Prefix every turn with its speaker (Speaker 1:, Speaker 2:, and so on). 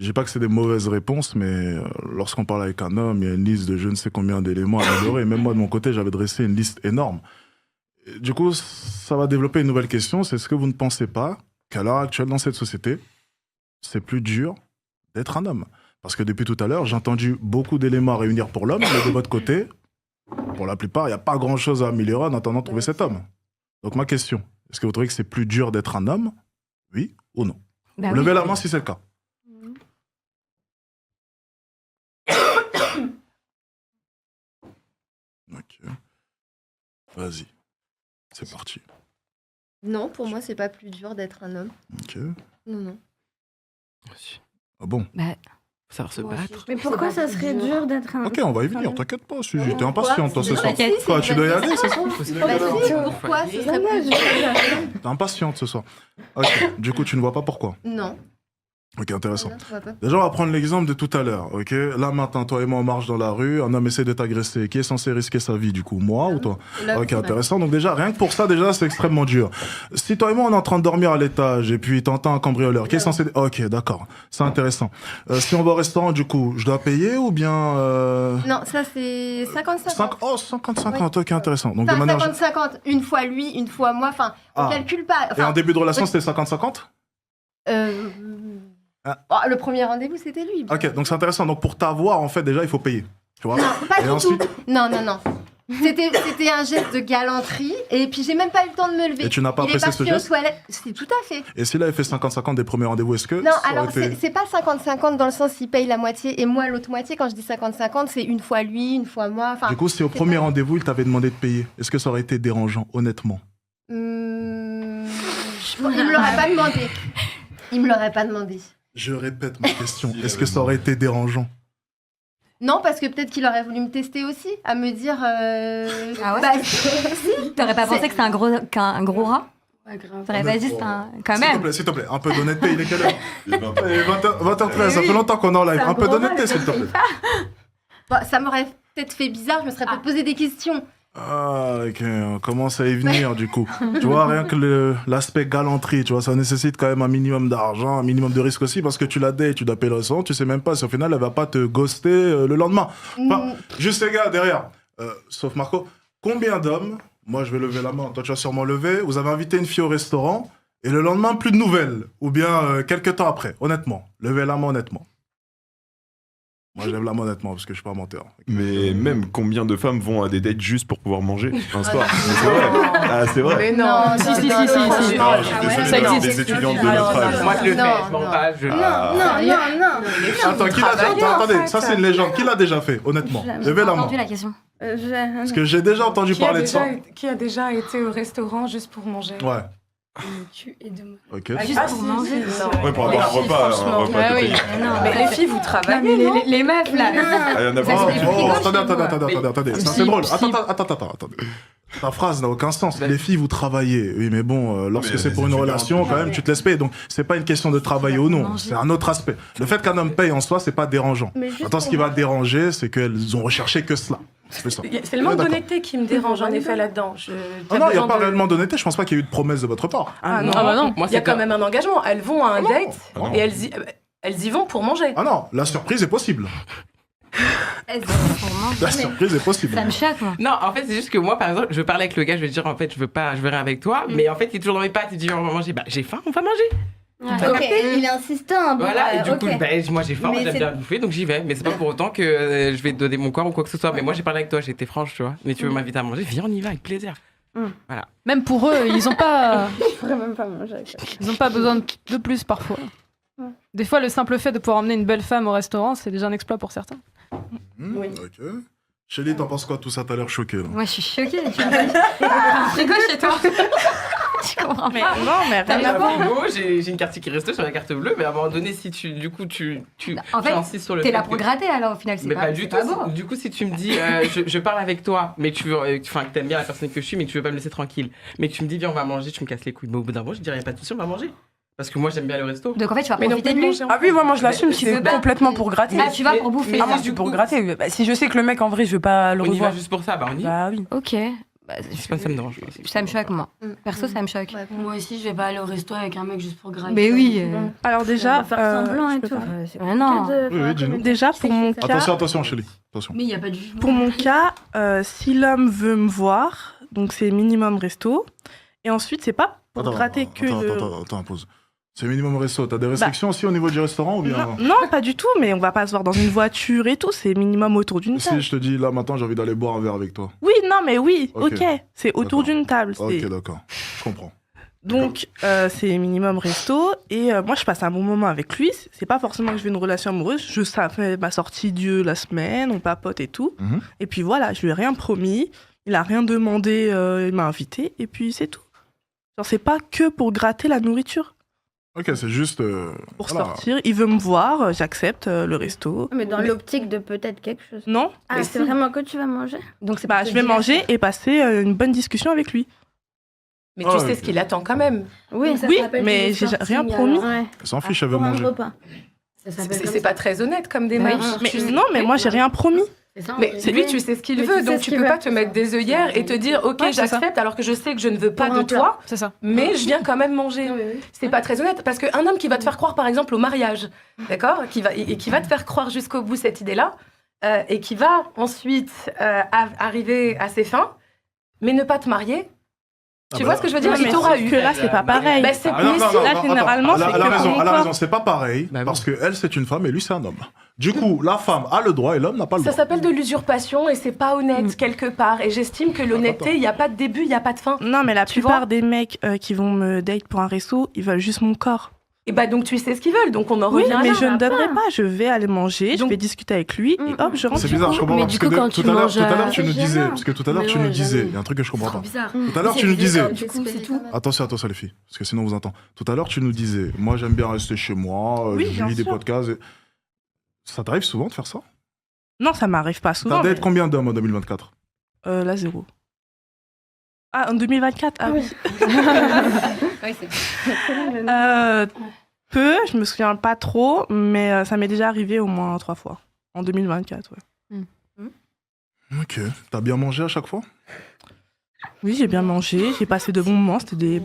Speaker 1: Je dis pas que c'est des mauvaises réponses, mais lorsqu'on parle avec un homme, il y a une liste de je ne sais combien d'éléments à améliorer. Même moi, de mon côté, j'avais dressé une liste énorme. Et du coup, ça va développer une nouvelle question. C'est est-ce que vous ne pensez pas qu'à l'heure actuelle, dans cette société, c'est plus dur d'être un homme? Parce que depuis tout à l'heure, j'ai entendu beaucoup d'éléments à réunir pour l'homme, mais de votre côté, pour la plupart, il n'y a pas grand-chose à améliorer en attendant de trouver cet homme. Donc ma question, est-ce que vous trouvez que c'est plus dur d'être un homme? Oui ou non?
Speaker 2: Bah
Speaker 1: Levez
Speaker 2: oui.
Speaker 1: la main si c'est le cas. Ok. Vas-y. C'est parti.
Speaker 3: Non, pour moi, c'est pas plus dur d'être un homme.
Speaker 1: Ok.
Speaker 3: Non, non.
Speaker 1: Ah bon?
Speaker 2: Bah,
Speaker 4: Faut savoir se battre.
Speaker 5: Mais pourquoi ça serait dur d'être un...
Speaker 1: Ok, on va y venir, t'inquiète pas. Suzy, t'es
Speaker 3: Pourquoi
Speaker 1: impatiente, toi, ce soir.
Speaker 2: T'inquiète.
Speaker 1: Quoi, tu dois y aller, c'est ça?
Speaker 3: Bah si, pourquoi ce serait plus dur?
Speaker 1: T'es impatiente ce soir. Ok, du coup, tu ne vois pas pourquoi.
Speaker 3: Non.
Speaker 1: Ok, intéressant.
Speaker 3: Non, ça va pas.
Speaker 1: Déjà, on va prendre l'exemple de tout à l'heure, ok? Là, maintenant, toi et moi, on marche dans la rue, un homme essaie de t'agresser. Qui est censé risquer sa vie, du coup? Moi ou toi?
Speaker 3: Là,
Speaker 1: Ok, intéressant. Donc déjà, rien que pour ça, déjà, c'est extrêmement dur. Si toi et moi, on est en train de dormir à l'étage et puis t'entends un cambrioleur, qui est censé... Ok, d'accord. C'est intéressant. Si on va au restaurant, du coup, je dois payer ou bien...
Speaker 3: Non, ça c'est 50-50.
Speaker 1: Oh, 50-50, ok, intéressant. Donc de
Speaker 3: Enfin,
Speaker 1: manière...
Speaker 3: 50-50, une fois lui, une fois moi. Enfin, on
Speaker 1: Ah.
Speaker 3: calcule pas.
Speaker 1: Et en
Speaker 3: Enfin,
Speaker 1: début de relation, c'était 50-50? Ah.
Speaker 3: oh, le premier rendez-vous, c'était lui.
Speaker 1: Ok, donc c'est intéressant. Donc pour t'avoir, en fait, déjà, il faut payer. Tu vois?
Speaker 3: Non, pas
Speaker 1: Et
Speaker 3: du
Speaker 1: ensuite...
Speaker 3: tout. Non, non, non. C'était un geste de galanterie et puis j'ai même pas eu le temps de me lever.
Speaker 1: Et tu n'as pas
Speaker 3: Il est
Speaker 1: apprécié ce
Speaker 3: parti aux
Speaker 1: geste?
Speaker 3: toilettes. C'est tout à fait.
Speaker 1: Et s'il avait fait 50-50 des premiers rendez-vous, est-ce que
Speaker 3: Non,
Speaker 1: ça aurait
Speaker 3: alors
Speaker 1: été...
Speaker 3: c'est pas 50-50 dans le sens il paye la moitié et moi l'autre moitié. Quand je dis 50-50, c'est une fois lui, une fois moi. Enfin,
Speaker 1: Du coup, si au
Speaker 3: c'est
Speaker 1: premier
Speaker 3: pas-
Speaker 1: rendez-vous, il t'avait demandé de payer, est-ce que ça aurait été dérangeant, honnêtement?
Speaker 3: il me l'aurait pas demandé. Il me l'aurait pas demandé.
Speaker 1: Je répète ma question. Est-ce que ça aurait été dérangeant?
Speaker 3: Non, parce que peut-être qu'il aurait voulu me tester aussi, à me dire.
Speaker 2: Ah ouais?
Speaker 3: bah,
Speaker 2: t'aurais pas pensé que c'était un gros rat?
Speaker 5: Ouais, grave.
Speaker 2: T'aurais pas dit c'était un... Quand
Speaker 1: S'il te
Speaker 2: même.
Speaker 1: plaît, s'il te plaît, un peu d'honnêteté, il est quelle heure? 20h13, ça fait longtemps qu'on est en live. Un peu d'honnêteté, s'il te plaît.
Speaker 3: Bon, ça m'aurait peut-être fait bizarre, je me serais peut-être posé des questions.
Speaker 1: Ah, ok, on commence à y venir, du coup. Tu vois, rien que l'aspect galanterie, tu vois, ça nécessite quand même un minimum d'argent, un minimum de risque aussi, parce que tu l'as date, tu dois payer le restaurant, tu sais même pas si au final, elle va pas te ghoster le lendemain. Enfin, juste les gars, derrière, sauf Marco, combien d'hommes, moi je vais lever la main, toi tu vas sûrement lever, vous avez invité une fille au restaurant, et le lendemain, plus de nouvelles, ou bien quelques temps après, honnêtement, levez la main honnêtement. Moi, je lève la main honnêtement, parce que je suis pas menteur.
Speaker 6: Mais même combien de femmes vont à des dates juste pour pouvoir manger un soir? C'est vrai. Ah, c'est vrai.
Speaker 4: Mais non,
Speaker 5: si, si,
Speaker 4: non,
Speaker 5: si,
Speaker 4: non,
Speaker 5: si, si.
Speaker 4: non,
Speaker 6: Non,
Speaker 4: non,
Speaker 6: je suis
Speaker 4: ouais,
Speaker 6: désolé
Speaker 4: ça
Speaker 6: d'avoir
Speaker 4: existe.
Speaker 6: des étudiantes de
Speaker 4: Alors,
Speaker 6: notre âge.
Speaker 4: moi, je le
Speaker 3: Non,
Speaker 4: fais, je
Speaker 3: non.
Speaker 4: mens pas. Je...
Speaker 3: Non, non.
Speaker 1: Attends, qui l'a déjà... Attendez, ça c'est une légende. Qui l'a déjà fait, honnêtement? Levez la main.
Speaker 2: Entendu la question.
Speaker 1: Parce que j'ai déjà entendu parler de ça.
Speaker 7: Qui a déjà été au restaurant juste pour manger?
Speaker 1: Ouais,
Speaker 5: Tu es de moi.
Speaker 1: ok.
Speaker 2: Juste pour manger.
Speaker 6: Ouais, pour avoir un repas, un repas
Speaker 4: Ah
Speaker 6: de
Speaker 4: oui.
Speaker 6: pays.
Speaker 2: Non,
Speaker 4: Mais les filles, vous
Speaker 2: Non,
Speaker 4: travaillez,
Speaker 2: mais
Speaker 4: non
Speaker 2: les meufs, là.
Speaker 6: Ah, il y en a
Speaker 2: Ça,
Speaker 6: pas.
Speaker 2: c'est des
Speaker 1: Oh,
Speaker 2: frigots
Speaker 1: attendez. Ça, c'est drôle. Attends. Ta phrase n'a aucun sens. Les filles, vous travaillez. Oui, mais bon, lorsque
Speaker 6: Mais
Speaker 1: c'est pour
Speaker 6: c'est
Speaker 1: une
Speaker 6: super
Speaker 1: relation, quand même, tu te laisses payer. Donc, c'est pas une question de travailler ou non. C'est un autre aspect. Le fait qu'un homme paye en soi, c'est pas dérangeant.
Speaker 5: Mais juste
Speaker 1: Attends, ce qui va déranger, c'est qu'elles ont recherché que cela. C'est ça.
Speaker 7: C'est le manque
Speaker 1: D'accord.
Speaker 7: d'honnêteté qui me dérange en effet là-dedans.
Speaker 1: Ah non, il n'y a pas réellement d'honnêteté. Je pense pas qu'il y ait eu de promesse de votre part.
Speaker 7: Ah non,
Speaker 4: Ah bah non. Moi,
Speaker 7: il y a
Speaker 4: c'est
Speaker 7: quand même un engagement. Elles vont à un date
Speaker 6: Ah non.
Speaker 7: et elles y vont pour manger.
Speaker 1: Ah non, la surprise est possible.
Speaker 2: Pour manger.
Speaker 1: La surprise est possible.
Speaker 2: Ça me choque, moi.
Speaker 4: Non, en fait, c'est juste que moi, par exemple, je veux parler avec le gars, je vais dire, en fait, je veux rien avec toi, mais en fait, il est toujours dans mes pattes, il dit, on va manger. Bah, j'ai faim, on va manger.
Speaker 3: Ok, il est insistant. Bon,
Speaker 4: Voilà, et du coup,
Speaker 3: ok.
Speaker 4: bah, moi j'ai faim, moi
Speaker 3: Mais
Speaker 4: j'aime
Speaker 3: c'est-
Speaker 4: bien bouffer, donc j'y vais. Mais c'est pas pour autant que je vais te donner mon corps ou quoi que ce soit. Mais moi j'ai parlé avec toi, j'ai été franche, tu vois. Mais tu veux m'inviter à manger, viens, on y va avec plaisir.
Speaker 8: Même pour eux, ils ont pas,
Speaker 5: Je pourrais même pas manger avec elle.
Speaker 8: ils ont pas besoin de plus parfois. Des fois, le simple fait de pouvoir emmener une belle femme au restaurant, c'est déjà un exploit pour certains.
Speaker 7: Oui.
Speaker 1: Ok. Chélie, t'en penses quoi? Tout ça, t'as l'air choqué, là.
Speaker 2: Moi, je suis choquée. Tu vois pas un frigo chez toi. Je comprends
Speaker 4: Mais
Speaker 2: pas.
Speaker 4: non, mais
Speaker 2: T'as
Speaker 4: rien
Speaker 2: la
Speaker 4: à
Speaker 2: voix.
Speaker 4: voir. J'ai une carte qui reste sur la carte bleue, mais à un moment donné, si tu, du coup, tu
Speaker 2: En fait,
Speaker 4: insistes sur le
Speaker 2: T'es
Speaker 4: fait
Speaker 2: là pour
Speaker 4: que-
Speaker 2: gratter, alors, au final. C'est
Speaker 4: Mais pas du
Speaker 2: c'est
Speaker 4: tout.
Speaker 2: pas beau.
Speaker 4: Du coup, si tu me dis, je parle avec toi, mais tu veux, enfin, que t'aimes bien la personne que je suis, mais que tu veux pas me laisser tranquille, mais que tu me dis, viens, on va manger, tu me casses les couilles. Mais au bout d'un moment, je dirais, y a pas de souci, on va manger. Parce que moi, j'aime bien le resto.
Speaker 2: Donc, en fait, tu vas
Speaker 7: Mais non,
Speaker 2: profiter de lui.
Speaker 7: Ah oui, moi je l'assume,
Speaker 2: Tu veux
Speaker 7: c'est
Speaker 2: pas-
Speaker 7: complètement pour gratter.
Speaker 2: Ah, tu vas pour bouffer.
Speaker 7: Ah, moi
Speaker 4: mais
Speaker 7: je suis
Speaker 4: du
Speaker 7: pour
Speaker 4: coup,
Speaker 7: gratter. Bah, si je sais que le mec en vrai je veux pas le
Speaker 4: On y va
Speaker 7: revoir.
Speaker 4: juste pour ça, bah on y va.
Speaker 7: Bah oui.
Speaker 2: Ok.
Speaker 4: Ça me dérange pas.
Speaker 2: Ça me choque, moi. Perso, ça me choque.
Speaker 3: Ouais,
Speaker 5: Moi aussi, je vais pas aller au resto avec un mec juste pour gratter.
Speaker 2: Mais oui.
Speaker 9: Alors déjà,
Speaker 5: faire semblant
Speaker 9: je
Speaker 5: et
Speaker 9: peux
Speaker 5: tout.
Speaker 9: pas.
Speaker 2: Ah non.
Speaker 1: Oui, dis-nous.
Speaker 9: Déjà pour mon cas,
Speaker 1: Attention, Chélie. Attention.
Speaker 5: Mais il n'y a pas de jugement.
Speaker 9: pour mon cas, si l'homme veut me voir, donc c'est minimum resto. Et ensuite, c'est pas pour gratter que le...
Speaker 1: Attends, pause. C'est minimum resto. T'as des restrictions aussi au niveau du restaurant ou bien...
Speaker 9: Non, pas du tout, mais on va pas se voir dans une voiture et tout, c'est minimum autour d'une table.
Speaker 1: Si je te dis là maintenant j'ai envie d'aller boire un verre avec toi.
Speaker 9: Oui, non, mais oui,
Speaker 1: Ok.
Speaker 9: ok, c'est autour
Speaker 1: D'accord.
Speaker 9: d'une table.
Speaker 1: Ok,
Speaker 9: c'est-
Speaker 1: d'accord. Je comprends.
Speaker 9: Donc, c'est minimum resto. Et moi, je passe un bon moment avec lui. C'est pas forcément que je veux une relation amoureuse. Ça fait ma sortie Dieu la semaine, on papote et tout.
Speaker 1: Mhm.
Speaker 9: Et puis voilà, je lui ai rien promis. Il a rien demandé, il m'a invité. Et puis c'est tout. Genre, c'est pas que pour gratter la nourriture.
Speaker 1: Ok, c'est juste...
Speaker 9: Pour
Speaker 1: voilà.
Speaker 9: sortir, il veut me voir, j'accepte le resto.
Speaker 5: Mais dans l'optique de peut-être quelque chose.
Speaker 9: Non,
Speaker 5: Ah,
Speaker 2: Mais
Speaker 5: c'est
Speaker 2: si.
Speaker 5: vraiment que tu vas manger.
Speaker 2: Donc, c'est
Speaker 9: bah, je vais manger et passer une bonne discussion avec lui.
Speaker 7: Mais
Speaker 1: Ah,
Speaker 7: tu sais
Speaker 1: ok.
Speaker 7: ce qu'il attend quand même.
Speaker 5: Oui,
Speaker 9: Oui, mais j'ai rien promis.
Speaker 5: Ouais.
Speaker 1: Elle s'en fiche, elle veut
Speaker 5: Pour un
Speaker 1: manger.
Speaker 5: repas. Ça s'appelle
Speaker 7: C'est
Speaker 5: comme
Speaker 7: c'est
Speaker 5: ça.
Speaker 7: pas très honnête comme démarche.
Speaker 9: Mais non, mais moi, j'ai rien promis.
Speaker 5: C'est ça,
Speaker 7: Mais
Speaker 5: on
Speaker 7: lui,
Speaker 5: dit.
Speaker 7: tu sais ce qu'il
Speaker 5: Mais
Speaker 7: veut,
Speaker 5: tu sais
Speaker 7: donc
Speaker 5: ce
Speaker 7: tu
Speaker 5: qu'il
Speaker 7: peux
Speaker 5: veut.
Speaker 7: pas te mettre des œillères et te dire ok,
Speaker 8: Ouais, c'est ça.
Speaker 7: j'accepte alors que je sais que je ne veux pas
Speaker 5: Pour
Speaker 7: de
Speaker 5: un plat.
Speaker 7: toi,
Speaker 8: C'est ça.
Speaker 7: mais je viens quand même manger.
Speaker 5: Oui, oui.
Speaker 7: C'est pas très honnête parce qu'un homme qui va te faire croire par exemple au mariage, d'accord, et qui va te faire croire jusqu'au bout cette idée-là, et qui va ensuite arriver à ses fins, mais ne pas te marier. Tu vois ce que je veux dire?
Speaker 9: Ouais,
Speaker 7: Il
Speaker 9: mais
Speaker 7: t'aura
Speaker 9: sauf
Speaker 7: eu.
Speaker 9: que là, c'est pas pareil.
Speaker 7: Bah, c'est-
Speaker 1: Ah, non,
Speaker 7: mais
Speaker 1: non,
Speaker 7: si,
Speaker 1: non,
Speaker 9: là,
Speaker 1: non,
Speaker 9: généralement,
Speaker 1: attends,
Speaker 9: c'est
Speaker 1: elle a
Speaker 9: que
Speaker 1: raison,
Speaker 9: pour
Speaker 1: elle a
Speaker 9: mon
Speaker 1: raison, c'est pas pareil,
Speaker 4: Bah oui.
Speaker 1: parce que elle c'est une femme et lui c'est un homme. Du coup, la femme a le droit et l'homme n'a pas le
Speaker 7: Ça
Speaker 1: droit.
Speaker 7: s'appelle de l'usurpation et c'est pas honnête quelque part. Et j'estime que l'honnêteté, il n'y a pas de début, il n'y a pas de fin.
Speaker 9: Non, mais la
Speaker 7: Tu
Speaker 9: plupart
Speaker 7: vois
Speaker 9: des mecs qui vont me date pour un resto, ils veulent juste mon corps.
Speaker 7: Et bah donc tu sais ce qu'ils veulent, donc on en
Speaker 9: Oui,
Speaker 7: revient
Speaker 9: mais
Speaker 7: là.
Speaker 9: je ne devrais pas. Je vais aller manger, je
Speaker 7: Donc-
Speaker 9: vais discuter avec lui et hop, je rentre.
Speaker 1: C'est bizarre, je comprends
Speaker 5: Mais
Speaker 1: pas.
Speaker 5: du
Speaker 1: Parce
Speaker 5: coup,
Speaker 1: que
Speaker 5: quand
Speaker 1: tout
Speaker 5: tu
Speaker 1: à l'heure,
Speaker 5: manges,
Speaker 1: tout à l'heure, tu
Speaker 5: c'est
Speaker 1: nous disais,
Speaker 5: gênant.
Speaker 1: parce que tout à l'heure,
Speaker 5: Mais
Speaker 1: tu nous
Speaker 5: ouais,
Speaker 1: disais,
Speaker 5: jamais.
Speaker 1: il y a un truc que je comprends
Speaker 5: Trop
Speaker 1: pas.
Speaker 5: bizarre.
Speaker 1: Tout à l'heure, tu nous disais,
Speaker 3: Du coup, c'est tout.
Speaker 1: attention les filles, parce que sinon on vous entend. Tout à l'heure, tu nous disais, moi j'aime bien rester chez moi,
Speaker 9: Oui,
Speaker 1: je
Speaker 9: bien
Speaker 1: lis des
Speaker 9: sûr.
Speaker 1: podcasts. Ça t'arrive souvent de faire ça?
Speaker 9: Non, ça m'arrive pas souvent.
Speaker 1: T'as
Speaker 9: mais-
Speaker 1: date combien d'hommes en 2024?
Speaker 9: Là, 0. Ah, en 2024? Ah oui.
Speaker 3: Oui, c'est
Speaker 9: Peu, je me souviens pas trop, mais ça m'est déjà arrivé au moins 3 fois. En 2024, ouais.
Speaker 1: Ok. T'as bien mangé à chaque fois?
Speaker 9: Oui, j'ai bien mangé, j'ai passé de bons moments, c'était des